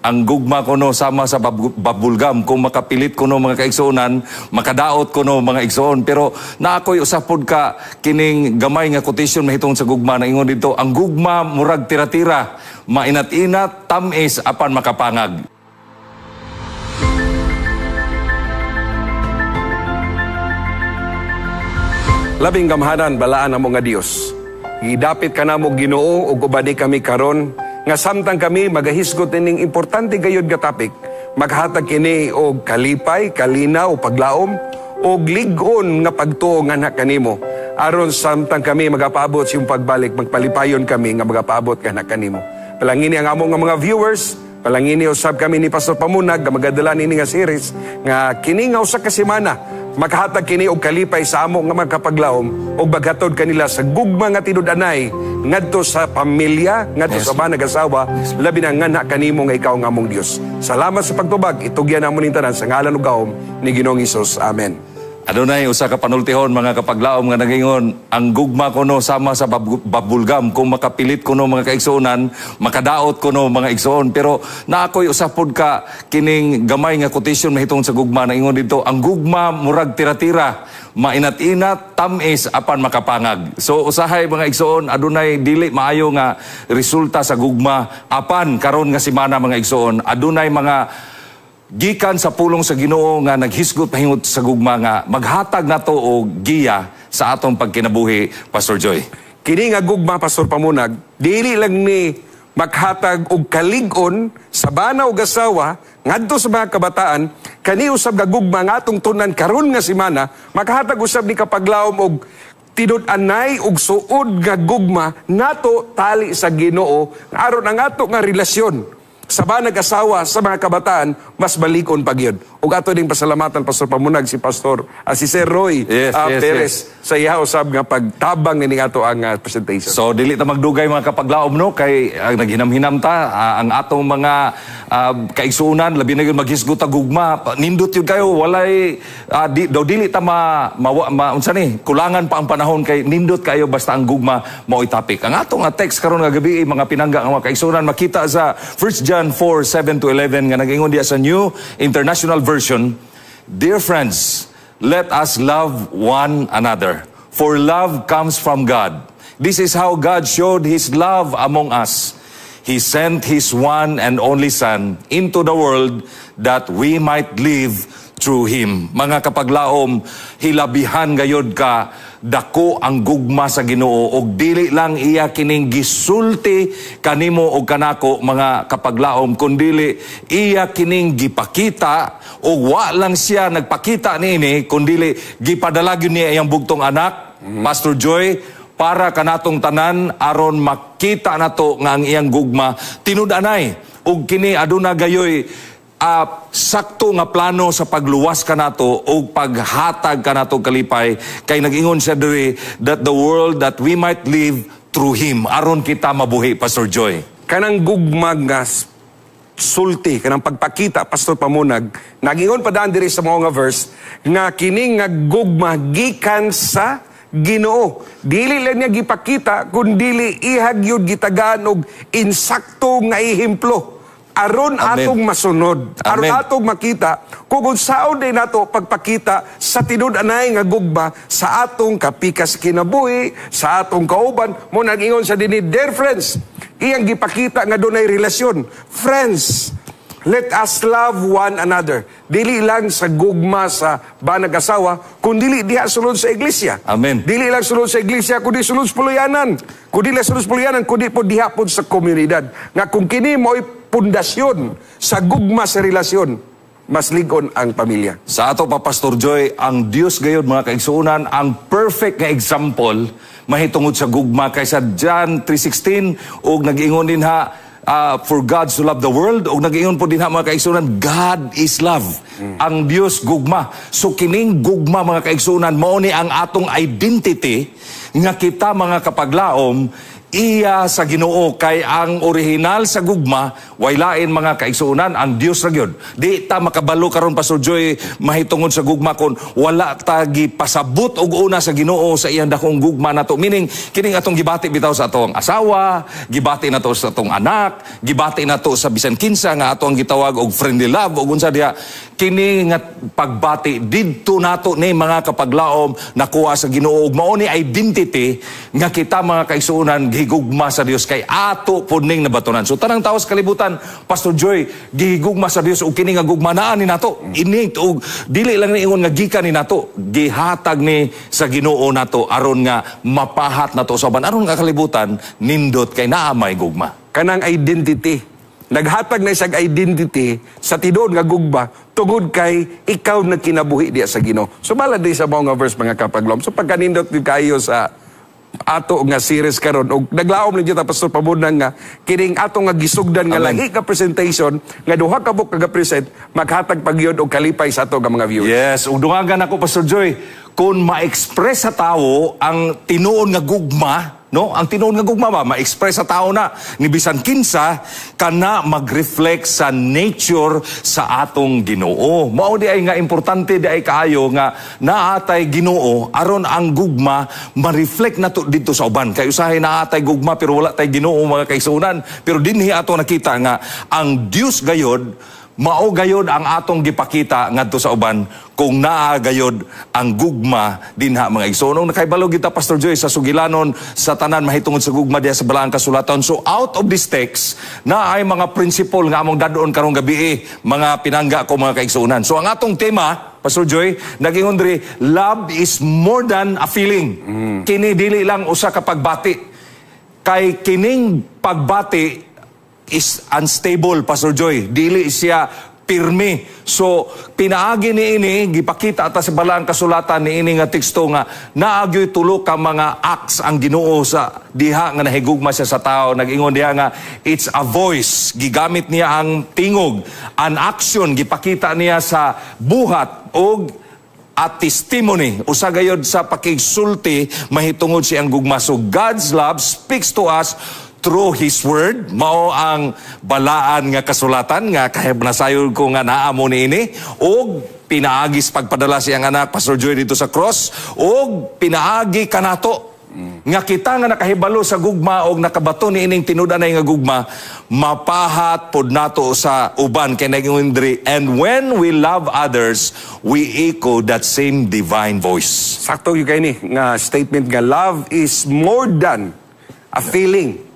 ang gugma ko no sama sa babulgam kung makapilit ko no mga kaigsuonan makadaot ko no mga igsoon pero na ako'y usapod ka kining gamay nga quotation mahitong sa gugma na ingon dito ang gugma murag tira-tira mainat-inat tamis apan makapangag. Labing gamhanan balaan amo nga Dios. Gidapit ka namo Ginoo ug ubani kami karon nga samtang kami magahisgot ining importante gayud nga topic, maghatag kini og kalipay, kalinaw, paglaom og lig-on nga pagtuo nga anak kanimo. Aron samtang kami magapaabot sa iyong pagbalik, magpalipayon kami nga magapaabot ka anak kanimo. Palangini ang among nga mga viewers, palangini usab kami ni Pastor Pamunag nga magadala nini nga series nga kini nga usa ka semana maghatag kini og kalipay sa amo nga magkapaglaom og baghatod kanila sa gugma nga tinud-anay ngadto sa pamilya, ngadto sa manag-asawa, labi na nga na kanimo nga ikaw nga among Dios. Salamat sa pagtubag, itugyan namon ning tanan sa ngalan ug gahom ni Ginoong Hesus. Amen. Adunay usa ka panultihon mga kapaglaom nga nagingon ang gugma ko no sama sa babulgam kung makapilit ko no mga kaigsuonan makadaot ko no mga igsoon pero na ako'y usapod ka kining gamay nga quotation mahitong sa gugma na ingon dito ang gugma murag tira-tira mainat-inat tamis apan makapangag. So usahay mga igsoon adunay dili maayo nga resulta sa gugma apan karon nga semana mga igsoon adunay mga gikan sa pulong sa Ginoo nga naghisgot pahingot sa gugma nga maghatag nato og giya sa atong pagkinabuhi, Pastor Joy. Kini nga gugma, Pastor Pamunag, dili lang ni maghatag og kalig-on sa bana ug asawa ngadto sa mga kabataan, kani usab nga gugma nga atong tunan karon nga semana, maghatag usab ni kapaglaom og tinud-anay ug suod nga gugma nato tali sa Ginoo aron ang ato nga relasyon sa nag-asawa, sa mga kabataan, mas balikon pa gyud. Ug ato ding pasalamatan Pastor Pamunag si Sir Roy Perez sa iya usab nga pagtabang ni ato ang presentation. So dili ta magdugay mga kapaglaom no kay naghinam-hinam ta ang atong mga kaigsuonan labi na gyud maghisgot ta gugma nindot yun kayo walay dili ta unsa ni kulangan pa ang panahon kay nindot kayo basta ang gugma mao'y topic. Ang atong text karon nga gabi mga pinangga ang mga kaigsuonan makita sa 1 John 4:7-11 nga nag-ingon diya sa New International Version, Dear friends, let us love one another, for love comes from God. This is how God showed His love among us. He sent His one and only Son into the world that we might live through Him. Mga kapaglaom, hilabihan gayod ka, dako ang gugma sa Ginoo og dili lang iya kining gisulti kanimo og kanako mga kapaglaom kundili iya kining gipakita og wa lang siya nagpakita niini kundili gipadala gyud niya iyang bugtong anak Pastor Joy para kanatong tanan aron makita nato nga ang iyang gugma tinud-anay og kini aduna gayoy sakto nga plano sa pagluwas ka nato o paghatag ka nato kalipay kay nag-ingon siya diri that the world that we might live through Him aron kita mabuhi Pastor Joy. Kanang gugma nga sulti kanang pagpakita Pastor Pamunag nag-ingon pa daan diri sa mga verse nga kini nga gugma gikan sa Ginoo. Dili lang niya gipakita kundi ihag yun gitagaan og insakto nga ehemplo aron atong masunod, aron atong makita kung unsaon din nato pagpakita sa tinud-anay nga gugma sa atong kapikas kinabuhi, sa atong kauban. Mo nag-ingon sa dinhi, dear friends, iyang gipakita nga dunay relasyon. Friends, let us love one another. Dili lang sa gugma sa banag-asawa, kundi diha sulod sa iglesia. Amen. Dili lang sulod sa iglesia, kundi sulod sa puluyanan. Kundi lang sulod sa puluyanan, kundi po diha po sa komunidad. Nga kung kini mo'y pundasyon sa gugma sa relasyon, mas ligon ang pamilya. Sa ato pa Pastor Joy, ang Dios gayud mga kaigsuonan, ang perfect nga example mahitungod sa gugma kaysa John 3:16 og nag-ingon din ha for God so loved the world og nag-ingon po din ha mga kaigsuonan God is love. Ang Dios gugma. So kining gugma mga kaigsuonan mao ni ang atong identity nga kita mga kapaglaom iya sa Ginoo, kay ang orihinal sa gugma way lain mga kaigsuonan, ang Dios ra gyud. Di ta makabalo karon Pastor Joy mahitungod sa gugma kon wala ta gipasabot og una sa Ginoo sa iyang dakong gugma nato. Meaning kining atong gibati bitaw sa atong asawa, gibati nato sa atong anak, gibati nato sa bisan kinsa nga atong gitawag og friendly love og unsa diha, kini nga pagbati didto nato ni mga kapaglaom nakuha sa Ginoo, ug mao ni identity nga kita mga kaigsuonan gihigugma sa Dios, kay ato pud ning nabatunan. So tanang tawo sa kalibutan, Pastor Joy, gihigugma sa Dios ug kini nga gugmanaan ni nato. Ini ug dili lang ni ingon nga gikan ni nato, gihatag ni sa Ginoo nato aron nga mapahat nato sa uban, aron nga kalibutan nindot kay naa may gugma. Kanang identity. Naghatag na isang identity sa tinuod nga gugma tungod kay ikaw na kinabuhi diya sa Ginoo. So bala di sa mga verse mga kapaglaom. So pagkanindot di kayo sa ato nga series karon og naglaom ni kita Pastor Pabunang nga kining ato nga gisugdan nga lagi ka presentation nga duha ka book nga present maghatag pagyod og kalipay sa ato nga mga viewers. Yes, ug dungagan ako Pastor Joy, kung ma-express sa tao ang tinuon nga gugma, no? Ang tinuon nga gugma ba ma-express sa tao na ni bisan kinsa kana mag-reflect sa nature sa atong Ginoo. Mao di ay nga importante di ay kaayo nga naatay Ginoo aron ang gugma ma-reflect nato dito sa uban. Kay usahay naatay gugma pero wala tay Ginoo mga kaigsuonan. Pero dinhi ato nakita nga ang Dios gayod mao gayod ang atong gipakita ngadto sa uban kung naa gayod ang gugma dinha mga igsoon. Nakaibalo kita Pastor Joy sa sugilanon sa tanan mahitungod sa gugma diha sa balaang kasulatan. So out of this text na ay mga principle nga among dadon karong gabi mga pinangga ko mga kaigsuonan. So ang atong tema Pastor Joy, nagingon diri, love is more than a feeling. Kini dili lang usa ka pagbati. Kay kining pagbati is unstable, Pastor Joy. Dili siya pirmi. So, pinaagi ni ini, gipakita ata sa balaang kasulatan ni ini nga teksto nga, naagyo'y tulo ka mga acts ang Ginoo sa diha nga nahigugma siya sa tao. Nag-ingon diha nga, it's a voice. Gigamit niya ang tingog. An action, gipakita niya sa buhat o at testimony. Usa gayod sa pakigsulti, mahitungod siyang gugma. So, God's love speaks to us through His Word. Mao ang balaan nga kasulatan nga kahit nasayon ko nga naamo ni ini, o pinaagis pagpadala siyang anak Pastor Joy dito sa cross, o pinaagi kanato nga kita nga nakahibalo sa gugma o nakabato ni ining tinud-anay nga gugma, mapahat pod nato sa uban kay nagingon diri, and when we love others we echo that same divine voice. Sakto yung kayo ni nga statement nga love is more than a feeling.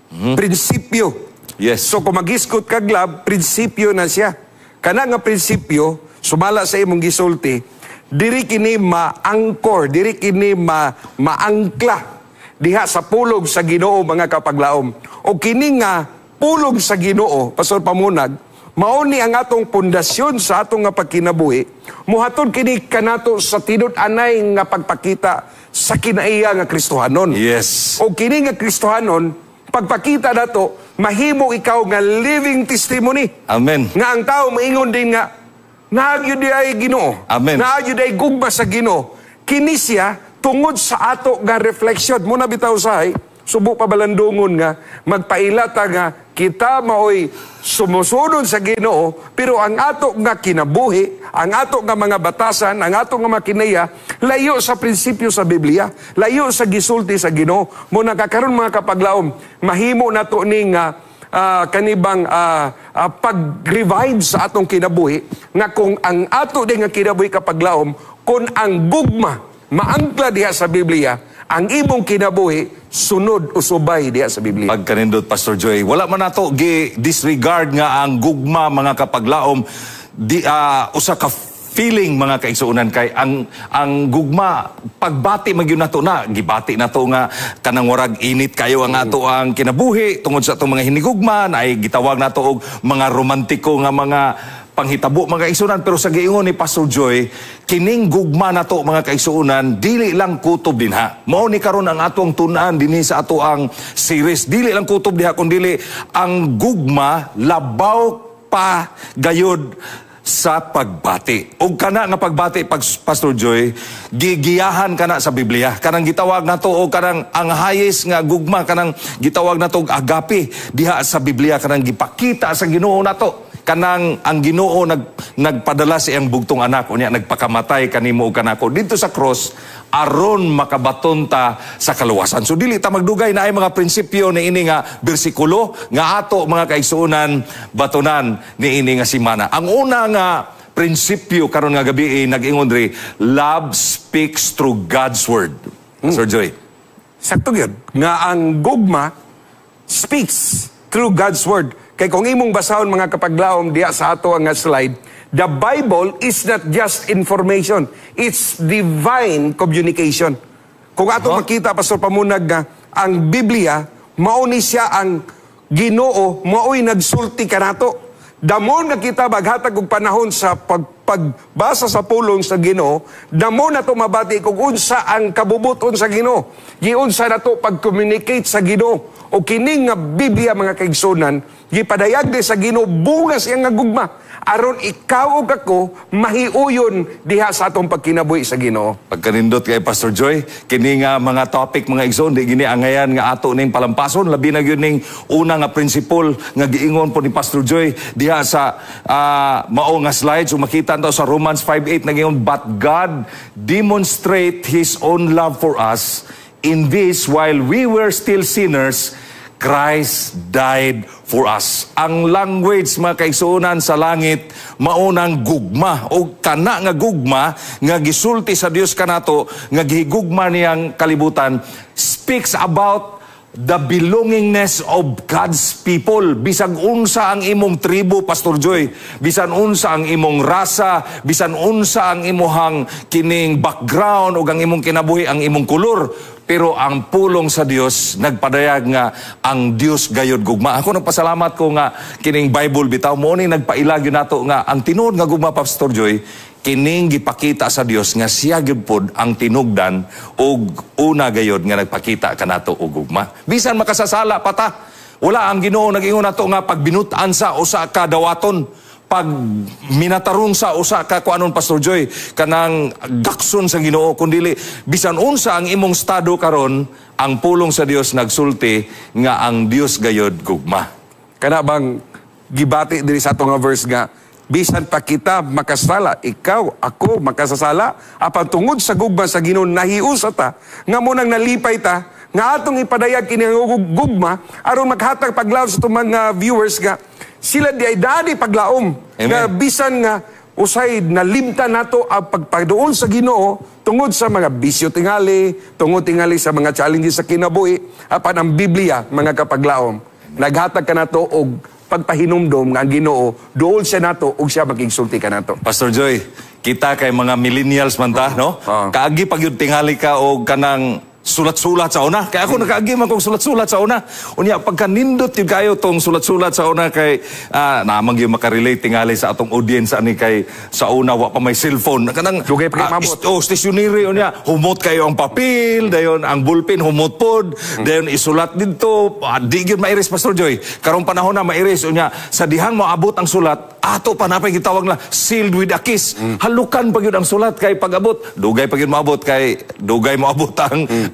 Prinsipyo. Yes. So kung mag-iskot kag love, prinsipyo na siya. Kana nga prinsipyo, sumala sa imong gisulti, diri kini ma-angkor, diri kini maangkla diha sa pulog sa Ginoo mga kapaglaom. O kini nga pulog sa Ginoo, Pastor Pamunag, mao ni ang atong pundasyon sa atong nga pagkinabuhi. Muhatod kini kanato sa tinud-anay nga pagpakita sa kinaiya nga Kristohanon. Yes. O kini nga Kristohanon, pagpakita nato, mahimo ikaw nga living testimony. Amen. Nga ang tao maingon din nga, naagyo di ay Ginoo. Amen. Naagyo di ay gugma sa Ginoo. Kini siya tungod sa ato nga reflection. Muna bitaw sahay, subo pa balandungon nga, magpailata nga, kita maoy sumusunod sa Ginoo, pero ang ato nga kinabuhi, ang ato nga mga batasan, ang ato nga makinaya, layo sa prinsipyo sa Biblia, layo sa gisulti sa Ginoo. Muna kakaroon mga kapaglaom, mahimo na to ni nga kanibang pag-revive sa atong kinabuhi, nga kung ang ato din nga kinabuhi kapaglaom, kung ang gugma, maangkla diha sa Biblia, ang imong kinabuhi, sunod o subay diha sa Biblia. Pagkanindot, Pastor Joy, wala man nato disregard nga ang gugma mga kapaglaom, usa ka feeling mga kaigsuonan, kay ang gugma pagbati magyud nato na gibati nato nga kanang warag init kayo ang ato ang kinabuhi tungod sa atong mga hinigugma, ay gitawag nato og mga romantiko nga mga panghitabo mga kaigsuonan. Pero sa giingon ni Pastor Joy, kining gugma nato mga kaigsuonan dili lang kutob dinha. Mao ni karon ang atong tun-an dinhi sa ato ang series, dili lang kutob diha kundi ang gugma labaw pa gayod sa pagbati. O kana nga pagbati, Pastor Joy, gigiyahan kana sa Biblia. Kanang gitawag na to, o kanang ang hayes nga gugma, kanang gitawag na to agape, diha sa Biblia, kanang gipakita sa Ginoo na to. Kanang ang Ginoo nagpadala sa iyang bugtong anak, unya nagpakamatay kanimo o kanako dito sa cross, aron makabaton ta sa kaluwasan. So dili ta magdugay na ay mga prinsipyo ni ini nga bersikulo nga ato mga kaigsuonan batunan ni ini nga simana. Ang una nga prinsipyo karon nga gabi nag-ingon diri, love speaks through God's word. Sir Joy. Sakto gyud nga ang gugma speaks through God's word. Kay kung imong basahon mga kapaglaom diya sa ato nga slide, the Bible is not just information. It's divine communication. Kung ato makita, Pastor Pamunag, ang Biblia, mauni siya ang Ginoo, mao'y nagsulti ka nato. Damo na kita maghatag og panahon sa pagbasa sa pulong sa Ginoo, damo na to mabati kung unsa ang kabubuton sa Ginoo. Giunsa na to pag-communicate sa Ginoo. O kining nga Biblia mga kaigsunan, gipadayag di sa Ginoo bungas iyang nga gugma. Aron ikaw ug ako mahiuyon diha sa atong pagkinabuhi sa Ginoo. Pagkanindot kay Pastor Joy, kini nga mga topic mga igsoon di gini angayan nga ato ning palampason, labi na gyud ning una nga principle nga giingon po ni Pastor Joy diha sa mao nga slides, makita nto sa Romans 5:8 nagingon, but God demonstrate His own love for us in this, while we were still sinners, Christ died for us. Ang language mga kaigsuonan sa langit maunang gugma o kana nga gugma nga gisulti sa Dios kanato nga gihigugma niyang kalibutan speaks about the belongingness of God's people. Bisan unsa ang imong tribo, Pastor Joy, bisan unsa ang imong rasa, bisan unsa ang imong kining background o ang imong kinabuhi, ang imong kulor, pero ang pulong sa Dios nagpadayag nga ang Dios gayod gugma. Ako nagpasalamat ko nga kining Bible bitaw mo ni nagpailag yun nato nga ang tinuod nga gugma, Pastor Joy, kining gipakita sa Dios nga siya gyud pod ang tinugdan og una gayod nga nagpakita kanato og gugma. Bisan makasasala pa ta, wala ang Ginoo nag-ingon nato nga pagbinutan sa usa ka dawaton, pag minatarong sa usa ka kuanon, Pastor Joy, kanang gakson sa Ginoo, kundili bisan unsa ang imong estado karon, ang pulong sa Dios nagsulti nga ang Dios gayod gugma. Kana bang gibati diri sa ato nga verse nga bisan pa kita makasala, ikaw, ako makasasala, apan tungod sa gugma sa Ginoo nahiusa ta, nga mo nang nalipay ta, nga atong ipadayag kini gugma, aron maghatag paglaom sa itong mga viewers nga, sila di ay dadi paglaom. Nga bisan nga, usay nalimta nato ang pagpadoon sa Ginoo, tungod sa mga bisyo tingali, tungod tingali sa mga challenges sa kinabuhi, apan ang Biblia, mga kapaglaom, naghatag ka nato og pagpahinumdom nga ang Ginoo, doon siya nato ug siya magigsulti ka nato. Pastor Joy, kita kay mga millennials man ta, no? Kaagi pag yung tingali ka o kanang sulat-sulat sa una. Kaya ako nakaagi man kong sulat-sulat sa una. Unya, pagkanindot yung kayo tong sulat-sulat sa una kay, namang yung makarelate tingali sa atong audience ani kay sa una, wa pa may cellphone. Kanang, dugay pa mabot. Stationary, unya, humot kayo ang papel, dayon ang bullpen, humot pod, dayon isulat dito, di yun mairis, Pastor Joy. Karong panahon na mairis, unya, sa dihang maabot ang sulat, ato pa na pa gitawag na sealed with a kiss. Halukan pa yun ang sulat kay pag-abot. Dugay pa yun maabot kay, dugay maabot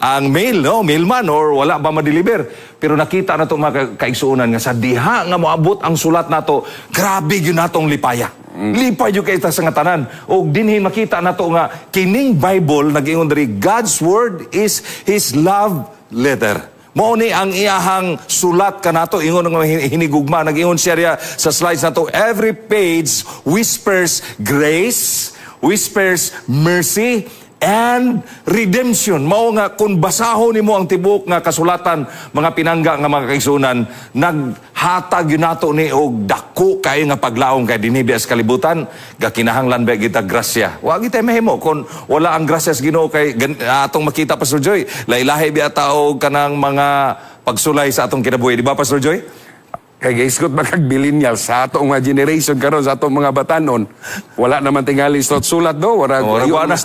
ang mail, no? Mailman or wala ba ma-deliver. Pero nakita na ito mga kaigsuunan nga sa diha nga moabot ang sulat nato, grabe yun natong lipaya. Lipay yun kayo sa nga tanan. O dinhin makita na ito nga, kining Bible, nag-ingon diri, God's Word is His love letter. Mao ni ang iyahang sulat kanato, ingon nga hinigugma, nag-ingon siya sa slides nato, every page whispers grace, whispers mercy, and redemption. Mao nga kung basahon nimo ang tibok nga kasulatan, mga pinangga nga mga kaigsunan, naghatag yun nato ni og dako kay nga paglaom kay dinhi sa kalibutan, gakinahanglan ba kita grasya. Wa kita mahimo kung wala ang grasya sa Ginoo kay atong makita, Pastor Joy. Lailahi biya tao kanang mga pagsulay sa atong kinabuhi, di ba, Pastor Joy? Kay gaiskot makagbilinyal sa atong mga generation karon, sa atong mga batanon, wala naman tingali sulat do, wala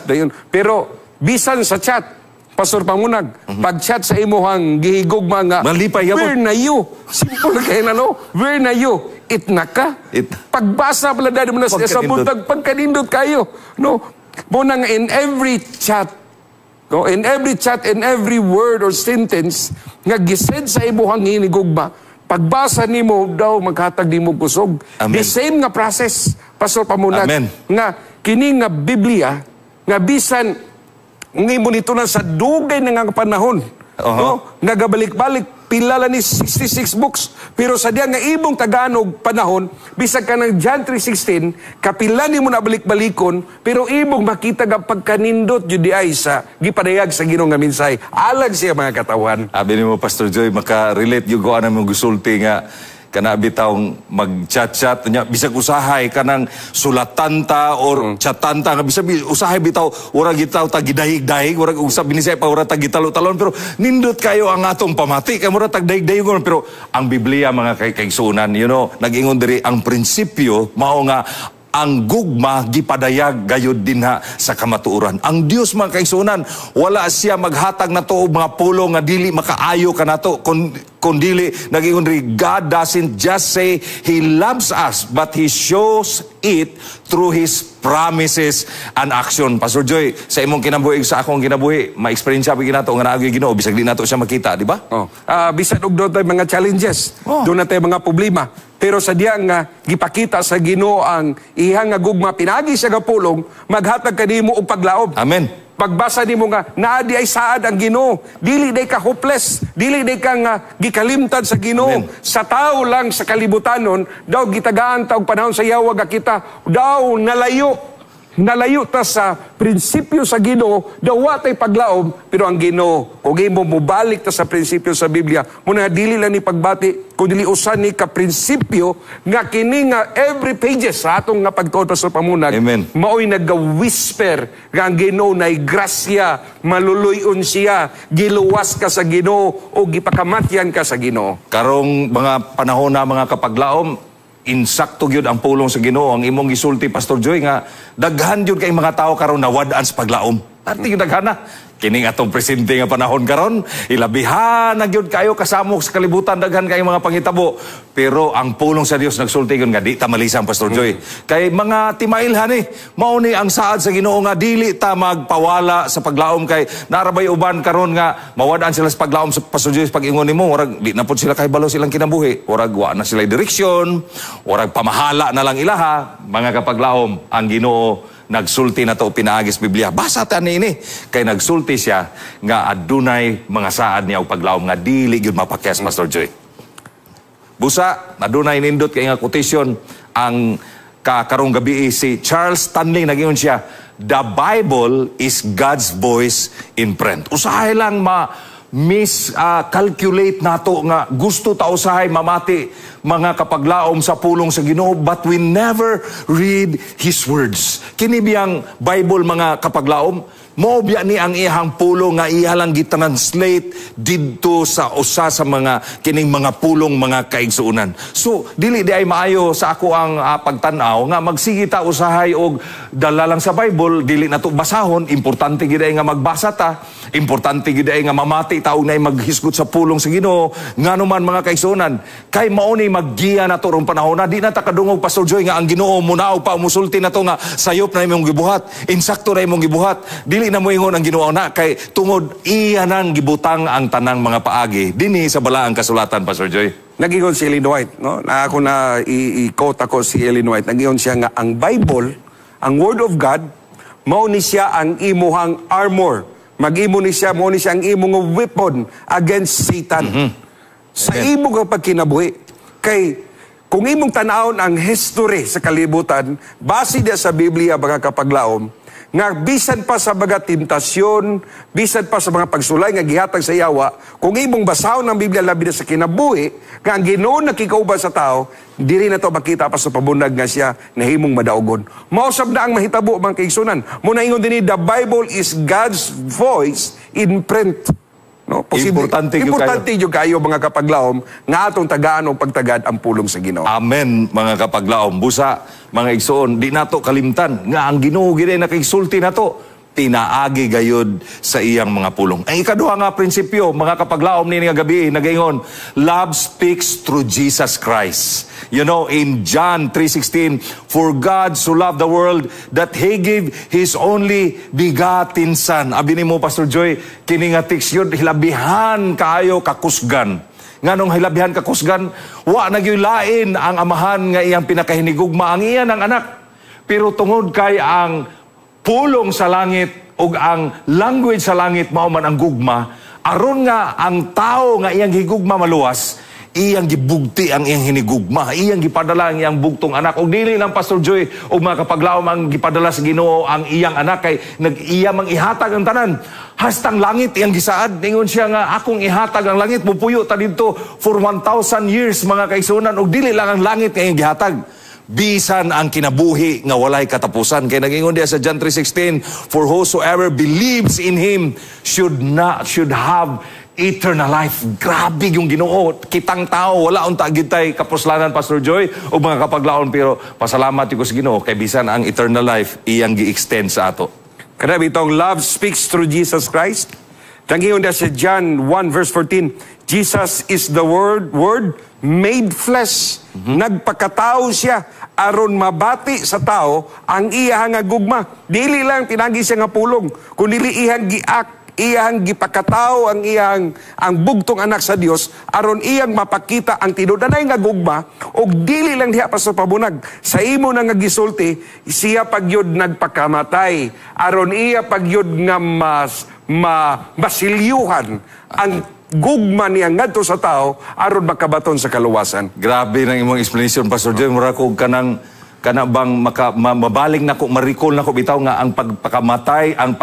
dayon. Pero bisan sa chat, Pastor Pamunag, pag-chat sa imuhang gihigugma nga, malipay where na you? Simple kay na, no? Where na you? itna ka. Pagbasa pala dahil mo na sa buntag, pagkanindot kayo. No? Muna nga in every chat, no? In every chat, in every word or sentence, nga gised sa ibuhang hinigugma, pagbasa nimo daw maghatag nimo kusog. Amen. The same nga process, Pastor Pamunag. Amen. Nga kini nga Biblia, nga bisan ngimo nito na sa dugay na nga panahon. No? Nagabalik-balik, pilala ni 66 books. Pero sa diya nga ibong Tagalog panahon, bisag ka ng John 3:16, kapila ni mo na balik-balikon, pero ibong makita nga pagkanindot judi ay sa gipadayag sa Ginoo nga minsay. Alag siya mga katawan. Abi ni mo, Pastor Joy, maka-relate yung ko anang mong gusulti nga kana bitawng mag-chat-chat nya bisag usahay kanang sulatanta or chatanta nga bisag usahay bitaw ura gitaw ta gidahig-dahig ura usab binisay pa ura ta gitalo-talon pero nindot kayo ang atong pamati kay mura tag dahig-dahigon pero ang Biblia mga kaigsunan nag-ingon diri ang prinsipyo mao nga ang gugma gipadayag gayud dinha sa kamatuoran. Ang Dios mga kaigsunan, wala siya maghatag na to og mga pulong nga dili makaayo kanato kundili nagingon ri God doesn't just say He loves us but He shows it through His promises and action. Pastor Joy, sa imong kinabuhi sa akong kinabuhi, ma-experience sabi ginato nga naagi Ginoo bisag di nato siya makita, di ba? Bisag og doon tayo mga challenges, doon na tayo mga problema. Pero sa diyang gipakita sa Ginoo ang ihang nga gugma pinagi siya nga pulong, maghatag kanimo og paglaob. Amen. Pagbasa nimo nga naadi ay saad ang Ginoo, dili day ka hopeless, dili day ka nga gikalimtan sa Ginoo. Sa tao lang sa kalibutanon daw gitagaan ta og panahon sa yawa nga kita daw nalayo ta sa prinsipyo sa Ginoo, daw watay paglaom, pero ang Ginoo kung imo mobalik ta sa prinsipyo sa Biblia, muna dili lang ni pagbati, kung dili usan ni ka prinsipyo nga kini nga every pages sa atong nga pagtuon sa pamunag. Amen. Maoy nagga-whisper nga ang Ginoo nay grasya, maluluyon siya, giluwas ka sa Ginoo o gipakamatyan ka sa Ginoo. Karong mga panahon na mga kapaglaom, insakto gyud ang pulong sa Ginoo. Ang imong gisulti, Pastor Joy, nga daghan gyud kay mga tao karon nawad-an sa paglaom. Ati gyud daghan na. Kining atong presente nga panahon karon, ilabihan na gyud kayo kasamok sa kalibutan, daghan kay mga pangitabo. Pero ang pulong sa Dios nagsulti gyud nga di ta malisang, Pastor Joy. Kay mga timailhan mao ni ang saad sa Ginoo nga dili ta magpawala sa paglaom kay narabay uban karon nga mawad-an sila sa paglaom sa Pastor Joy pag-ingon nimo, warag di na pud sila kahibalo silang kinabuhi. Warag wa na sila direksyon, warag pamahala na lang ilaha, mga kapaglaom. Ang Ginoo nagsulti na to pinaagis Biblia. Basa ta ini kay nagsulti siya nga adunay mga saad niya og paglaom nga dili gyud mapakyas, Pastor Joy. Busa adunay nindot kay nga quotation ang karong gabi si Charles Stanley nagingon siya, "The Bible is God's voice in print." Usahay lang calculate nato nga gusto ta usahay mamati mga kapaglaom sa pulong sa Ginoo, but we never read His words. Kini biyang Bible mga kapaglaom, mo biya ni ang ihang pulong nga iya lang gitranslate didto sa usa sa mga kining mga pulong mga kaigsuunan. So dili di ay maayo sa ako ang pagtan-aw nga magsige ta usahay og dala lang sa Bible, dili nato basahon. Importante gid ay nga magbasa ta, importante gid ay nga mamati ta og nay maghisgot sa pulong sa Ginoo. Nganuman mga kaigsuunan, kay mao ni maggiya nato rong panahon na di na ta kadungog, Pastor Joy, nga ang Ginoo munaog pa musulti nato nga sayop na imong gibuhat, insakto na imong gibuhat. Dili na mo ingon ang Ginoo na kay tungod iya nang gibutang ang tanang mga paagi dinhi sa balaang kasulatan, Pastor Joy. Nagingon si Ellen White, no? Na ako na i-quote ako si Ellen White. Nagingon siya nga ang Bible, ang Word of God, mao ni siya ang imuhang armor. Mag-imo ni siya, mao ni siya ang imong weapon against Satan. Sa imong pagkinabuhi. Kay kung imong tanawon ang history sa kalibutan, base dia sa Biblia mga kapaglaom, nga bisan pa sa mga tentasyon, bisan pa sa mga pagsulay nga gihatag sa yawa, kung imong basahon ang Biblia labi na sa kinabuhi, nga ang Ginoo nakikauban sa tao, diri na to makita pa sa pabundag nga siya nahimong madaugon. Mausab na ang mahitabo mga kaigsunan. Muna ingon dinhi, the Bible is God's voice in print. No? Importante yung kayo mga kapaglaom nga atong tagaan o pagtagad ang pulong sa Ginoo. Amen mga kapaglaom. Busa mga igsoon, di nato kalimtan nga ang Ginoo gid ay nakaisulti nato. pinaagi gayud sa iyang mga pulong. Ang ikaduha nga prinsipyo, mga kapaglaom ni nga gabi, nagaingon, love speaks through Jesus Christ. You know, in John 3:16, for God so loved the world that He gave His only begotten Son. Abi ni mo, Pastor Joy, kini nga text yun, hilabihan kaayo kakusgan. Nganong hilabihan kakusgan, wa nagyulain ang amahan nga iyang pinakahinigugma, ang iyan ang anak. Pero tungod kay ang pulong sa langit ug ang language sa langit mao man ang gugma, aron nga ang tao nga iyang higugma maluwas, iyang gibugti ang iyang hinigugma, iyang gipadala ang iyang bugtong anak. Ug dili lang, Pastor Joy, ug mga kapaglaom ang gipadala sa Ginoo ang iyang anak kay nag-iya mang ihatag ang tanan. Hastang langit iyang gisaad, ningon siya nga akong ihatag ang langit, mupuyo ta didto for 1,000 years mga kaigsuonan, ug dili lang ang langit nga iyang gihatag, bisan ang kinabuhi nga walay katapusan. Kaya nag-ingon diya sa John 3:16, for whosoever believes in Him should have eternal life. Grabe yung Ginoo. Kitang tao, wala unta gitay kapuslanan, Pastor Joy, o mga kapaglaon, pero pasalamat ko sa Ginoo kay bisan ang eternal life iyang gi-extend sa ato. Grabe itong love speaks through Jesus Christ. Nag-ingon diya sa John 1:14, Jesus is the Word made flesh. Nagpakatao siya aron mabati sa tao ang iyang nga gugma. Dili lang pinagi siya nga pulong, kundi iyang iyang gipakatao ang bugtong anak sa Dios aron iyang mapakita ang tinudanay nga gugma, og dili lang diha pa sa pabunag. Sa imo na nga gisulti, siya pagyud nagpakamatay aron iya pagyud nga masilyuhan ang gugma niya ngadto sa tao aron makabaton sa kaluwasan. Grabe nang imong explanation, Pastor Joy. Mura ko kanang bang mabaling nako, ma-recall nako bitaw nga ang pagpakamatay, ang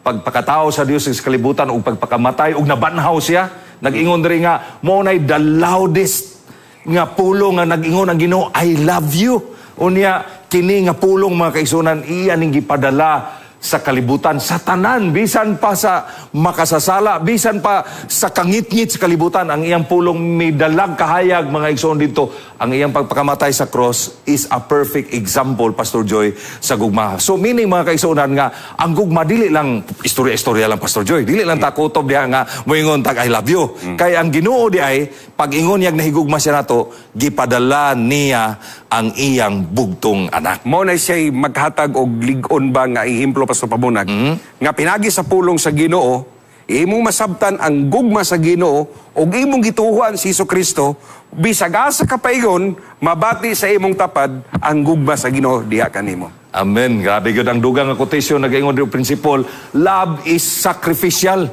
pagpakatao sa Dios sa kalibutan ug pagpakamatay ug nabanhaw siya. Nag-ingon diri nga mo nay the loudest nga pulong nga nag-ingon ang Ginoo, I love you. Unya kini nga pulong mga kaigsuonan, iya ning gipadala sa kalibutan, sa tanan, bisan pa sa makasasala, bisan pa sa kangit-ngit sa kalibutan, ang iyang pulong may dalag kahayag, mga igsoon dito. Ang iyang pagpakamatay sa cross is a perfect example, Pastor Joy, sa gugma. So meaning mga kaigsuonan nga, ang gugma dili lang istorya-istorya lang, Pastor Joy. Dili lang takutob diha nga moingon tag I love you. Kaya ang Ginoo di ay pag ingon yag nahigugma siya nato, gipadala niya ang iyang bugtong anak. Mao na siya maghatag og lig-on ba nga ihemplo sa pabunag, nga pinagi sa pulong sa Ginoo, imong masabtan ang gugma sa Ginoo ug imong gituhuan si Jesucristo, bisag asa ka paingon mabati sa imong tapad ang gugma sa Ginoo diha kanimo. Amen. Grabe gyud ang dugang nga quotation nag-ingon di principle, love is sacrificial.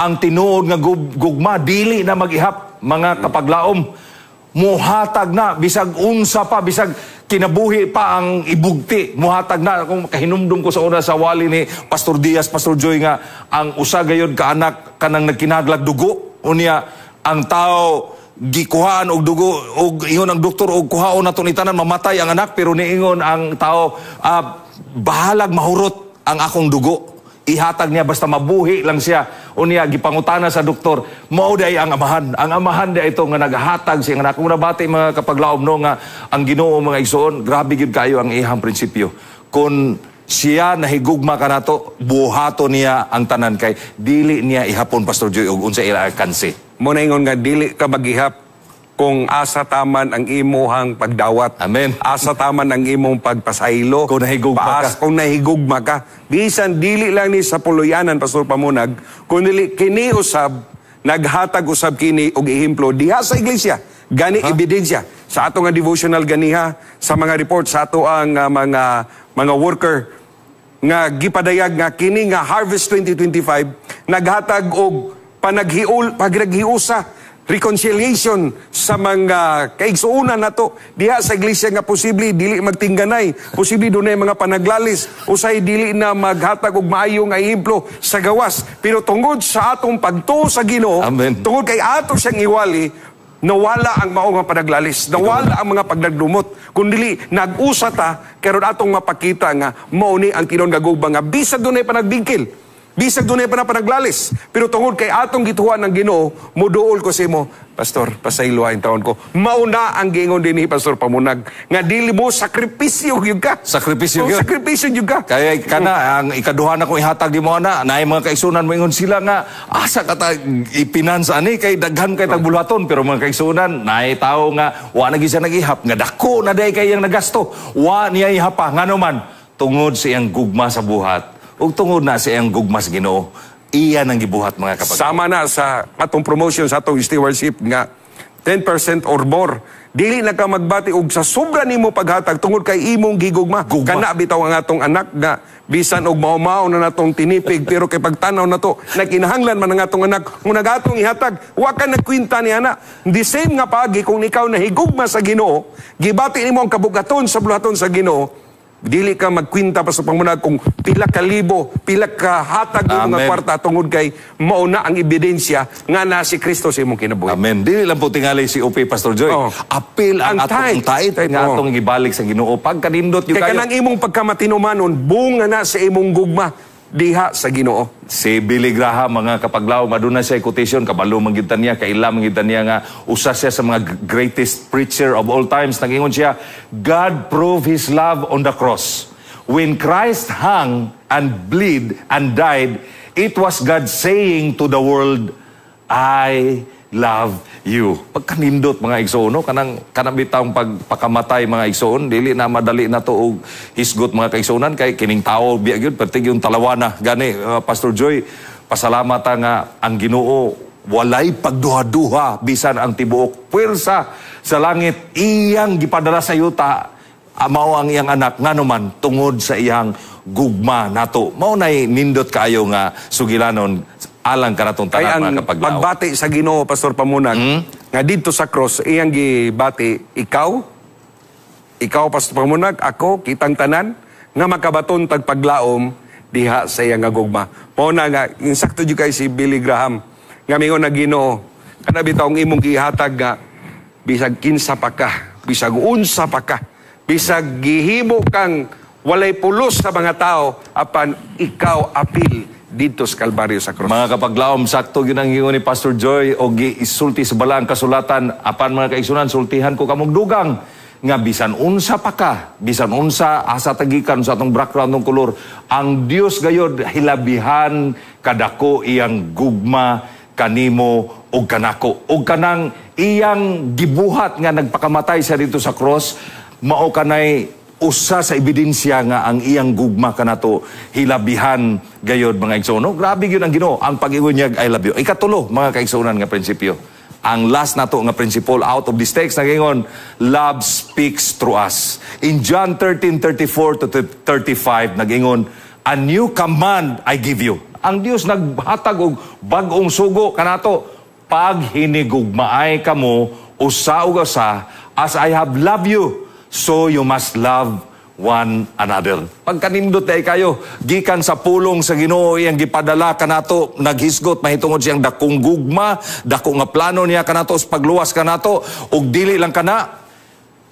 Ang tinuod nga gugma dili na mag-ihap, mga kapaglaom. Muhatag na, bisag unsa pa, bisag kinabuhi pa ang ibugti. Muhatag na, kung kahinumdum ko sa una sa wali ni Pastor Diaz, Pastor Joy nga, ang usa gayud ka anak kanang nagkinaglag dugo. Unya, ang tao gikuhaan og dugo, og ingon ang doktor, og kuhaon na tunitanan, mamatay ang anak, pero niingon ang tao, bahalag mahurot ang akong dugo. Ihatag niya basta mabuhi lang siya. Unya gipangutana sa doktor, mao day ang amahan. Ang amahan day ito nga naghatag siya nga kung nabati mga kapaglaom no nga ang Ginoo mga igsoon, grabe gyud kayo ang ihang prinsipyo. Kung siya nahigugma kanato, buhato niya ang tanan kay dili niya ihapon, Pastor Joy, og unsa ila kanse. Mo na ingon nga dili ka maghihap kung asa taman ang imuhang pagdawat. Amen. Asa taman ang imong pagpasaylo. Kung nahigugma ka. Kung nahigugma ka. Bisan dili lang ni sa puluyanan, Pastor Pamunag, kung dili kini usab, naghatag usab kini og ihemplo diha sa iglesia. Gani ebidensya. Sa ato nga devotional ganiha, sa mga report sa ato ang mga worker, nga gipadayag nga kini nga Harvest 2025, naghatag og paghiusa, reconciliation sa mga kaigsuunan nato diha sa iglesia nga posible dili magtingganay, posible dunay mga panaglalis, usay dili na maghatag og maayo nga ihemplo sa gawas, pero tungod sa atong pagtuo sa Ginoo, tungod kay ato siyang iwali, nawala ang mao nga panaglalis, nawala ang mga pagdagdumot, kundi nag-usa ta karon atong mapakita nga mao ni ang kinon nga gugma nga bisan dunay panagbingkil, Bisag dunay pa na panaglalis. Pero tungod kay atong gituan ng Ginoo, muduol ko si mo, Pastor, pasayloahin taon ko. Mauna ang gingon din ni Pastor Pamunag. Nga dili mo sakripisyo yun ka. Sakripisyo yun. Sakripisyo yun ka. Kaya kana, ang ikaduhan akong ihatag di mo na mga kaisunan mo ingon sila nga, asa ka ta ipinansa ani, kay daghan kay tagbulhaton. Pero mga kaisunan, naay tao nga, wa na siya nag-ihap. Nga dako na day kay iyang nagasto. Wa niya ihapa. Nga naman, tungod sa iyang gugma sa buhat. O tungod na sa iyang gugma sa Ginoo. Iyan ang gibuhat mga kapag. Sama na sa atong promotion sa atong stewardship nga 10% or more. Dili na ka magbati og sa sobra nimo paghatag tungod kay imong gigugma. Kana bitaw ang atong anak nga bisan og mao-mao na natong tinipig pero kay pagtanaw na to nagkinahanglan man ang atong anak kung nagatong ihatag wa ka nagkwinta ni ana. The same nga paagi kung ikaw nahigugma sa Ginoo, gibati nimo ang kabugaton sa buluhaton sa Ginoo. Dili ka magkwinta pa sa Pamunag kung pila ka libo, pila ka hatag ng mga kwarta tungod kay mauna ang ebidensya nga na si Kristo sa imong kinabuhi. Amen. Dili lang po tingali si UP Pastor Joy. Apil ang atong tait nga atong gibalik sa Ginoo. Pagkanindot yung kayo. Kaya kanang imong pagkamatinumanon, bunga na sa imong gugma diha sa Ginoo. Si Billy Graham, mga kapaglaw, maduna siya quotation, kabalo mangitan niya, kaila mangitan niya nga, usa siya sa mga greatest preacher of all times. Nag-ingon siya, God proved His love on the cross. When Christ hung and bled and died, it was God saying to the world, I love you. Pagkanindot mga igsoon, no? kanang bitang pagpakamatay mga igsoon, dili na madali na to og hisgot mga kaigsoonan kay kining tao biya gyud perti yung talawana gani. Pastor Joy, pasalamat nga ang Ginoo walay pagduha-duha bisan ang tibuok puwersa sa langit iyang gipadala sa yuta. Mao ang iyang anak nganuman tungod sa iyang gugma nato. Mao nay nindot kaayo nga sugilanon alang kanatong tanan mga kapaglaw. Pagbati sa Ginoo, Pastor Pamunag, nga dito sa cross, iyang gibati, ikaw, Pastor Pamunag, ako, kitang tanan, nga makabaton tagpaglaom diha sa iyang gugma. Pauna nga, insakto dyo kay si Billy Graham, nga mingon na Ginoo, kanabitaw ang imong gihatag nga, bisag kinsa pa ka, bisag unsa pa ka, bisag gihimo kang walay pulos sa mga tao, apan ikaw apil dito sa Kalbaryo sa cross. Mga kapaglaom, sakto yun ang ingon ni Pastor Joy o gisulti sa balang kasulatan apan mga kaigsunan, sultihan ko kamong dugang nga bisan unsa pa ka, bisan unsa asa tagikan sa atong background ng kulor, ang Dios gayod hilabihan kadako iyang gugma kanimo og kanako og kanang iyang gibuhat nga nagpakamatay sa dito sa cross mao kanay usa sa ebidensya nga ang iyang gugma kanato hilabihan gayod mga igsoon. Grabe gyud ang Ginoo ang pag-ingon niya I love you. Ikatulo mga kaigsuonan nga prinsipyo. Ang last nato nga principle out of this text nagingon love speaks through us. In John 13:34 to 35 nagingon a new command I give you. Ang Dios naghatag og bag-ong sugo kanato pag hinigugmaay kamo usa ug usa as I have loved you. So you must love one another. Pagkanindot na kayo, gikan sa pulong sa Ginoo iyang gipadala kanato, naghisgot mahitungod siyang dakong gugma, dako nga plano niya kanato sa pagluwas kanato, ug dili lang kana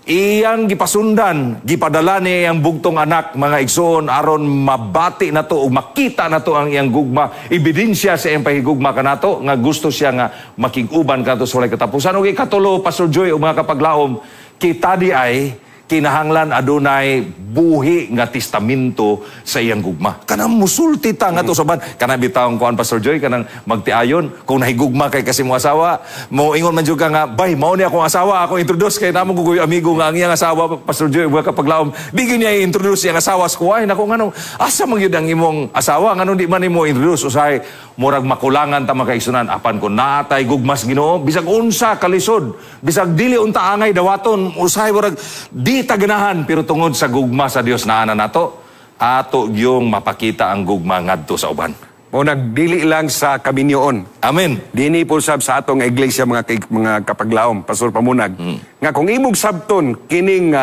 iyang gipasundan, gipadala niya iyang bugtong anak mga igsoon aron mabati nato ug makita nato ang iyang gugma, ebidensya sa iyang pahigugma kanato nga gusto siya nga makig-uban kanato sa walay katapusan. Ug ikatulo, Pastor Joy ug mga kapaglaom, kita di ay kinahanglan adunay buhi nga testamento sa iyang gugma. Kanang musulti ta nga to saban. Kanang bitawon kuan Pastor Joy kanang magtiayon kung nahigugma kay kasi mo asawa, mo ingon man jud ka nga, bay mao ni akong asawa, ako introduce kay namo gugoy amigo nga ang iyang asawa Pastor Joy wa kapaglaom. Di gyud niya introduce iyang asawa sa kuway nako nganong asa man gyud ang imong asawa nganong di man nimo introduce usahay murag makulangan ta makaigsunan apan kun naatay gugmas Ginoo bisag unsa kalisod, bisag dili unta angay dawaton usahay murag di taganahan pero tungod sa gugma sa Dios na ana nato ato gyung mapakita ang gugma ngadto sa uban. O nagdili lang sa kaminyoon. Amen. Dini po sab sa atong iglesia mga kapaglaom, Pastor Pamunag. Nga kung imong sabton kining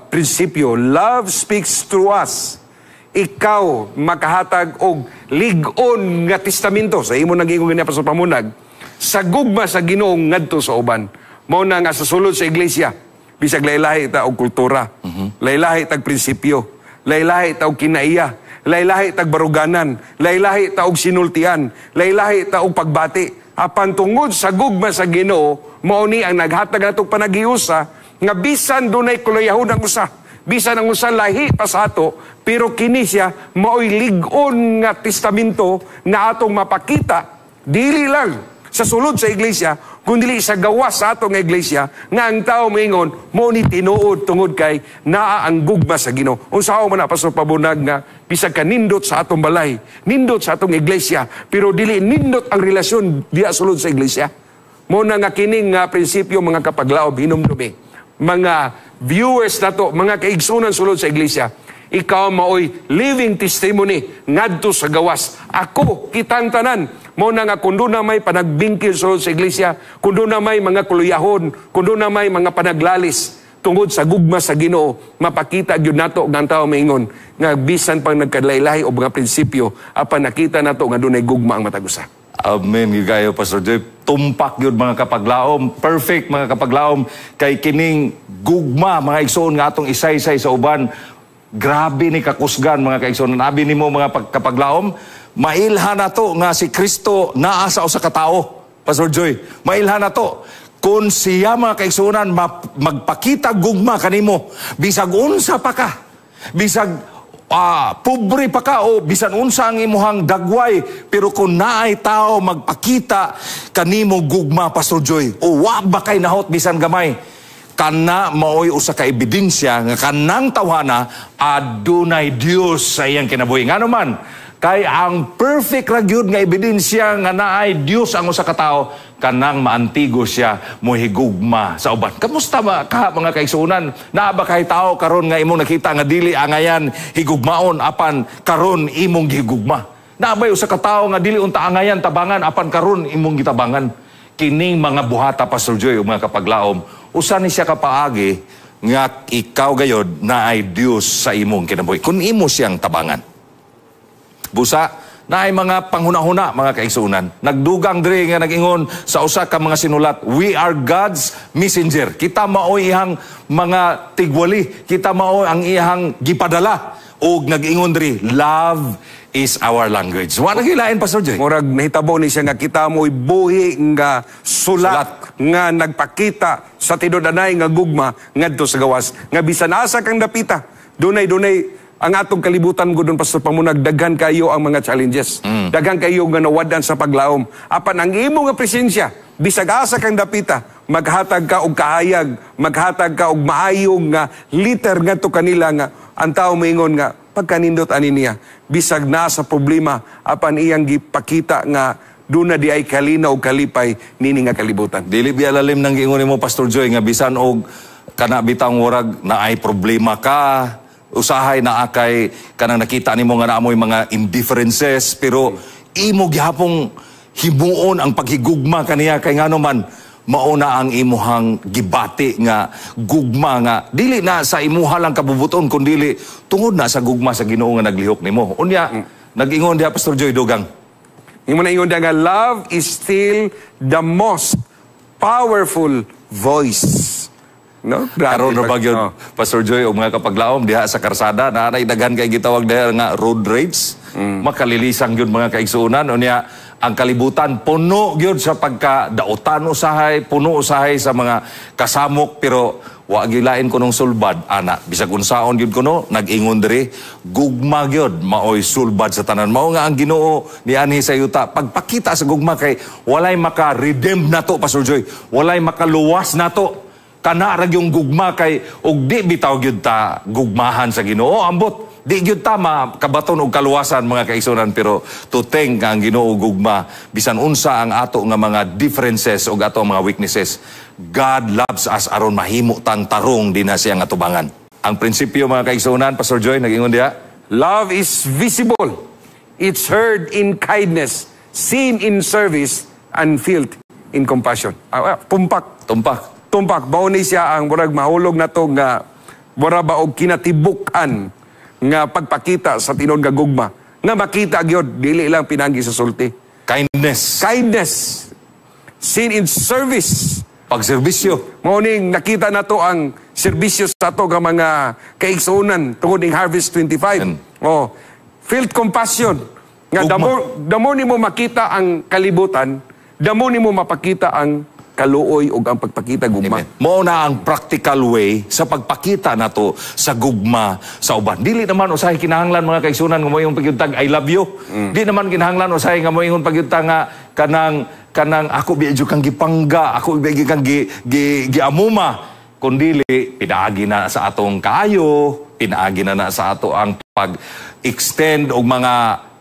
prinsipyo, love speaks through us. Ikaw makahatag og lig-on nga testamento sa imo nag-ingon niya Pastor Pamunag sa gugma sa Ginoo ngadto sa uban. Mao na nga sa sulod sa iglesia. Bisag laylahi ta og kultura, laylahi tag prinsipyo, laylahi ta og kinaiya, laylahi tag baruganan, laylahi ta og sinultian, laylahi ta og pagbati. Apan tungod sa gugma sa Ginoo, mao ni ang naghatag natong panagiusa nga bisan dunay kulayahon ang usa, bisan ang usa lahi pa sa ato, pero kini siya mao'y lig-on nga testamento na atong mapakita dili lang sa sulod sa iglesia, kundi sa gawas sa atong iglesia nga ang tao moingon mo ni tinuod tungod kay naa ang gugma sa Ginoo. Unsaon man na Pastor Pabunag nga bisag ka nindot sa atong balay, nindot sa atong iglesia, pero dili nindot ang relasyon diha sulod sa iglesia. Mo na nga kining nga prinsipyo mga kapaglaob hinumdumi. Mga viewers nato, mga kaigsunan sulod sa iglesia, ikaw maoy living testimony ngadto sa gawas. Ako kitang tanan mo na nga kundo na may panagbingkil sulod sa iglesia, kundo na may mga kuluyahon, kundo na may mga panaglalis tungod sa gugma sa Ginoo, mapakita gyud nato nga tao maingon nga bisan pang nagkadlaylay o mga prinsipyo apan nakita nato nga dunay gugma ang matag usa. Amen, gigayo Pastor Joy. Tumpak yun mga kapaglaom, perfect mga kapaglaom, kay kining gugma, mga igsoon nga atong isay-isay sa uban, grabe ni kakusgan mga kaigsoon. Nabi ni mo mga kapaglaom, mailhan na to nga si Kristo naa sa usa ka tao, Pastor Joy. Mailhan na to. Kung siya mga kaigsunan magpakita gugma kanimo, bisag unsa pa ka, bisag pobre pa ka o bisan unsa ang imuhang dagway, pero kung naay tao magpakita kanimo gugma, Pastor Joy, o wa ba kay nahot bisan gamay, kana maoy usa ka ebidensya nga kanang tawhana adunay Dios sa iyang kinabuhi. Ngano man kay ang perfect ra gyud nga ebidensya nga naay Dios ang usa ka tawo, kanang maantigo siya mohigugma sa uban. Kamusta ba ka mga kaigsunan? Naa ba kay tawo karon nga imong nakita nga dili angayan higugmaon apan karon imong gihigugma? Naa ba usa ka tawo nga dili unta angayan tabangan apan karon imong gitabangan? Kining mga buhata, Pastor Joy, o mga kapaglaom, usa ni siya kapaagi nga ikaw gayod naay Dios sa imong kinabuhi kun imo siyang tabangan. Busa, na ay mga panghuna-huna, mga kaigsunan. Nagdugang diri nga nag-ingon sa usa ka mga sinulat, we are God's messenger. Kita maoy ihang mga tigwali, kita maoy ang ihang gipadala. O nag-ingon diri, love is our language. Wa nagilain, Pastor Joy. Murag nahitabo ni siya nga kita mo'y buhi nga sulat nga nagpakita sa tinudanay nga gugma ngadto sa gawas. Nga bisan asa kang dapita, dunay ang atong kalibutan ko doon, Pastor Pamunag, daghan kayo ang mga challenges. Daghan kayo nga nawadan sa paglaom. Apan ang imo nga presensya, bisag asa kang dapita, maghatag ka og kahayag, maghatag ka og maayong nga liter ngadto kanila nga ang tao maingon nga pagkanindot ani niya, bisag na sa problema, apan iyang gipakita nga duna di ay kalina o kalipay nini nga kalibutan. Dili bialalim nang giingon mo, Pastor Joy, nga bisan og kana bitang warag na ay problema ka, usahay na akay kanang nakita nimo nga naamoy mga indifferences, pero imo gihapong himuon ang paghigugma kaniya kay ngano man mauna ang imuhang gibati nga gugma nga dili na sa imuha lang kabubuton kundi tungod na sa gugma sa Ginoo nga naglihok nimo. Unya nag-ingon diha Pastor Joy Dugang. Imo na ingon diha nga love is still the most powerful voice. No? Karon ra bagyo Pastor Joy o mga kapaglaom diha sa karsada na daghan kay gitawag diha nga road rage. Makalilisang gyud mga kaigsuunan. Unya ang kalibutan puno gyud sa pagkadautan usahay, puno usahay sa mga kasamok, pero wa gilain ko nung sulbad ana bisag unsaon gyud kuno nag-ingon diri gugma gyud maoy sulbad sa tanan. Mao nga ang Ginoo ni anhi sa yuta pagpakita sa gugma kay walay maka-redeem nato, Pastor Joy, walay makaluwas nato. Kana ra yung gugma kay og di bitaw gyud ta gugmahan sa Ginoo, ambot di gyud ta makabaton og kaluwasan mga kaigsunan, pero tuteng nga ang Ginoo gugma bisan unsa ang ato nga mga differences og ato mga weaknesses. God loves us aron mahimo tang tarong din na siya nga tubangan. Ang prinsipyo mga kaigsunan, Pastor Joy, nag-ingon diha, love is visible, it's heard in kindness, seen in service, and felt in compassion. Tumpak, bauni siya ang murag mahulog na to nga mura ba og kinatibukan nga pagpakita sa tinon nga gugma. Nga makita gyud dili lang pinanggi sa sulti. Kindness. Seen in service. Pagserbisyo. Morning nakita na to ang serbisyo sa to nga mga kaigsunan tungod ning Harvest 25. felt compassion. Nga damo ni mo makita ang kalibutan, damo ni mo mapakita ang kaluoy o ang pagpakita gugma. Mao na ang practical way sa pagpakita nato sa gugma sa uban. Dili naman usahay kinahanglan mga kaigsunan nga mo yung pagyuntag I love you. Di naman kinahanglan usahay nga mo yung pagyuntag nga kanang ako biadyo kang gipangga, ako biadyo kang giamuma. Kundili pinaagi na sa atong kaayo, pinaagi na sa ato ang pag-extend og mga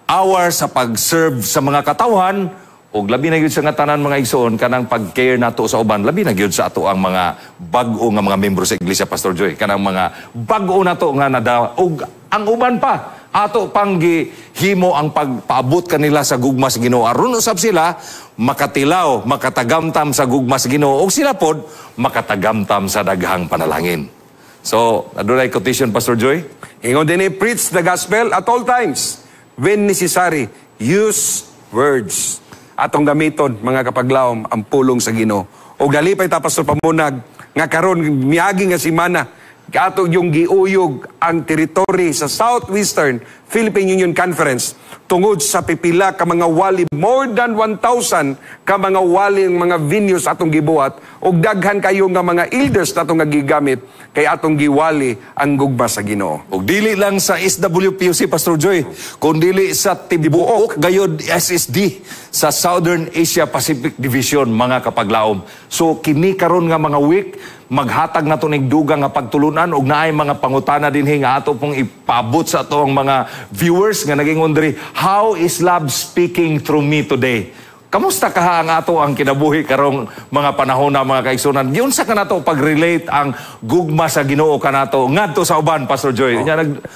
hours sa pag-serve sa mga katawhan. Og labi na gyud sa nga tanan mga igsoon kanang pag-care nato sa uban, labi na gyud sa ato ang mga bag-o nga mga membro sa iglesia, Pastor Joy, kanang mga bag-o nato nga nada og ang uban pa ato pang gihimo ang pagpaabot kanila sa gugma sa Ginoo aron usab sila makatilaw, makatagamtam sa gugma sa Ginoo og sila pod makatagamtam sa daghang panalangin. So, adunay quotation, Pastor Joy? Ingon din preach the gospel at all times. When necessary, use words. Atong gamiton, mga kapaglaom, ang pulong sa Ginoo. O galipay ta, Pastor Pamunag, nga karon miagi nga simana, ato yung giuyog ang teritoryo sa Southwestern Philippine Union Conference tungod sa pipila ka mga wali, more than 1,000 ka mga wali mga venues atong gibuhat og daghan kayo nga mga elders natong nga gigamit kay atong giwali ang gugma sa Ginoo. Og dili lang sa SWPUC, Pastor Joy, kundi sa tibuok gayod SSD sa Southern Asia Pacific Division, mga kapaglaom. So kini karon nga mga week maghatag na ito dugang nga pagtulunan og naay mga pangutana dinhi nga ato pong ipaabot sa ato ang mga viewers nga naging undri, how is love speaking through me today? Kamusta kaha ang ato ang kinabuhi karong mga panahon na mga kaigsunan? Giunsa ka nato pag-relate ang gugma sa Ginoo kanato ngadto sa uban, Pastor Joy?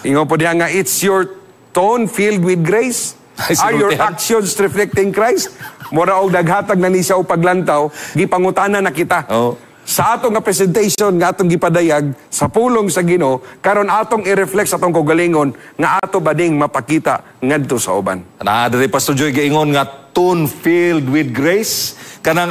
Ingon po diha nga it's your tone filled with grace. Are your actions reflecting Christ? Mura og daghatag na ni siya og paglantaw, gipangutana na kita. Sa atong nga presentation nga atong gipadayag sa pulong sa Ginoo karon atong i-reflect sa atong kaugalingon nga ato bading mapakita ngadto sa uban. Diri Pastor Joy giingon nga tone filled with grace, kanang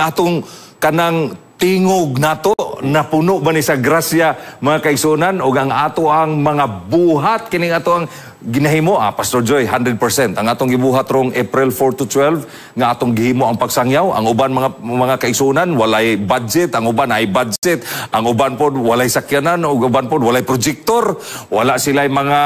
tingog nato napuno ba ni sa grasya, mga kaigsunan, og ang ato ang mga buhat kining ato ang ginahimo, Pastor Joy, 100%. Ang atong gibuhat rong April 4 to 12 nga atong gihimo ang pagsangyaw. Ang uban mga kaigsunan walay budget, ang uban ay budget, ang uban pod walay sakyanan, ug uban pod walay projector, wala sila'y mga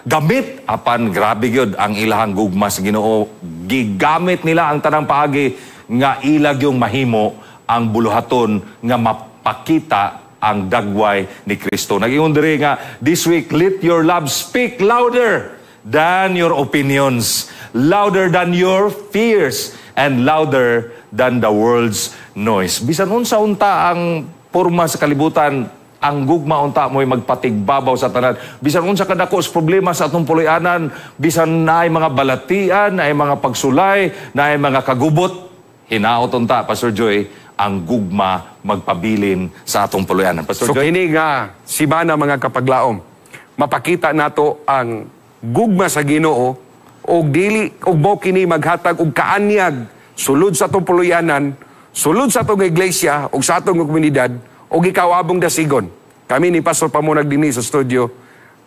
gamit. Apan grabe gyud ang ilahang gugma sa Ginoo. Gigamit nila ang tanang paagi nga ilag yung mahimo ang buluhaton nga mapakita ang dagway ni Kristo. Nag-ingon diri nga, this week, let your love speak louder than your opinions, louder than your fears, and louder than the world's noise. Bisan unsa unta ang porma sa kalibutan, ang gugma unta mo'y magpatigbabaw sa tanan. Bisan unsa kadako sa problema sa atong puloy-anan, bisan naay mga balatian, naay mga pagsulay, naay mga kagubot, hinaot unta, Pastor Joy, ang gugma magpabilin sa atong puloy-anan. Pastor Joy? Kini nga simana, mga kapaglaom, mapakita nato ang gugma sa Ginoo og dili og mo kini maghatag og kaanyag sulod sa atong puloy-anan, sulod sa atong iglesia og sa atong komunidad og ikaw abong dasigon. Kami ni Pastor Pamunag dinhi sa studio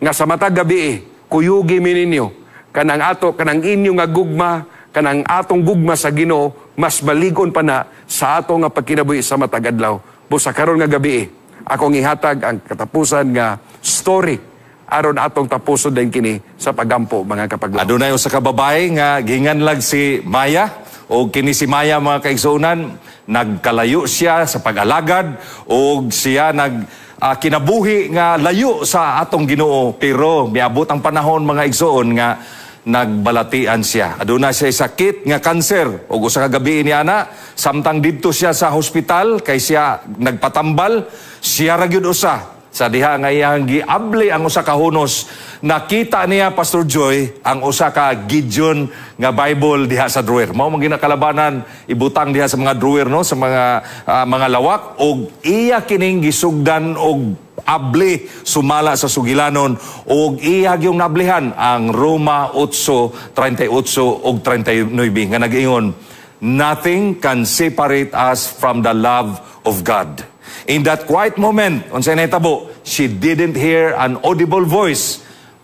nga sa matag gabi kuyugi mi ninyo kanang inyo nga gugma, kanang atong gugma sa Ginoo mas baligon pa na sa ato nga pagkinabuhi sa matag adlaw. Busa karon nga gabi akong ihatag ang katapusan nga story aron atong tapuson din kini sa pagampo, mga kapaglaom. Adunay usa ka babae nga ginganlag si Maya, o kini si Maya, mga kaigsunan, nagkalayo siya sa pag-alagad o siya kinabuhi nga layo sa atong Ginoo, pero miabot ang panahon, mga igsoon, nga nagbalatian siya. Aduna siya sakit nga kanser. O usa ka gabi ni ana, samtang didto siya sa hospital kay siya nagpatambal, siya ra gyud usa sa diha nga iyang giabli ang usa ka hunos. Nakita niya, Pastor Joy, ang usa ka Gideon nga Bible diha sa drawer. Mao man ginakalabanan, ibutang diha sa mga drawer, no, sa mga lawak, og iya kining gisugdan og abli sumala sa sugilanon, og iya gyung nablihan ang Roma 8:38 og 39 nga nag-ingon, nothing can separate us from the love of God. In that quiet moment, unsay nahitabo, she didn't hear an audible voice,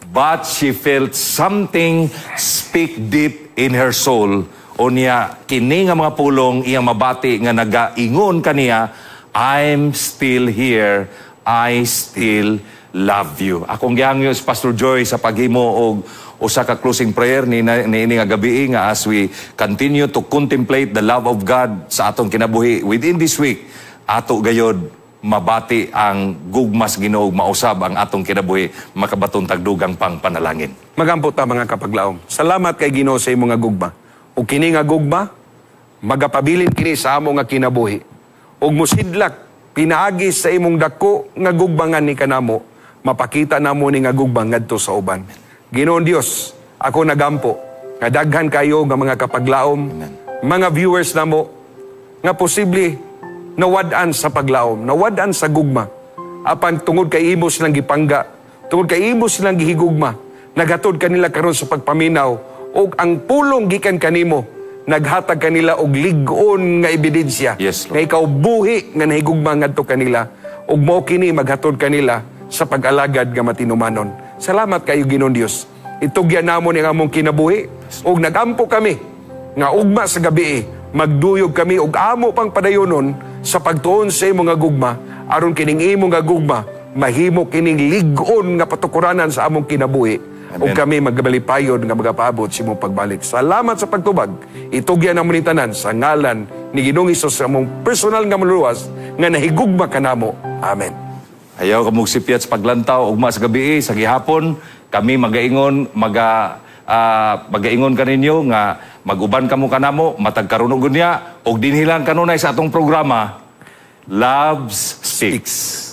but she felt something speak deep in her soul. O niya, kini nga mga pulong iyang mabati nga nagaingon kaniya, I'm still here, I still love you. Akong gihangyo si Pastor Joy sa paghimo og usa ka closing prayer ni nga gabi nga as we continue to contemplate the love of God sa atong kinabuhi within this week. Ato gayod mabati ang gugmas Ginoo, mausab ang atong kinabuhi, makabaton tagdugang pang panalangin. Magampot ta mga kapaglaom. Salamat kay Ginoo sa imong nga gugma. O kini nga gugma, magapabilin kini sa amo nga kinabuhi. Og musidlak, pinaagis sa imong dako nga gugbangan ni kanamo, mapakita namo ni nga gugmang ngadto sa uban. Ginoon Dios, ako nagampo, nga daghan kayo nga mga kapaglaom, mga viewers namo, nga posible nawad-an sa paglaom, nawad-an sa gugma. Apan tungod kay imo silang gipangga, tungod kay imo silang gihigugma, naghatod kanila karon sa pagpaminaw, og ang pulong gikan kanimo, naghatag kanila og lig-on nga ebidensya. Yes, nga ikaw buhi nga nahigugma ngadto kanila, og mao kini maghatod kanila sa pag-alagad nga matinumanon. Salamat kayo Ginoong Dios. Itugyan namo ni among kinabuhi, og nagampo kami nga ugma sa gabi, magduyog kami og amo pang padayonon sa pagtuon sa imong nga gugma, aron kining imong nga gugma mahimo kining lig-on nga patukuranan sa among kinabuhi. O kami magbalipayod nga magapaabot sa imong pagbalik. Salamat sa pagtubag. Itugyan namo ni tanan sa ngalan ni Ginoong Hesus sa among personal nga maluluwas nga nahigugma kanamo. Amen. Ayaw ka mugsipyat sa paglantaw, ugma sa gabi, sa gihapon, kami magaingon ka ninyo nga maguban kamo kanamo, matag karunog niya, og dinhilang kanunay sa atong programa, Loves Speaks.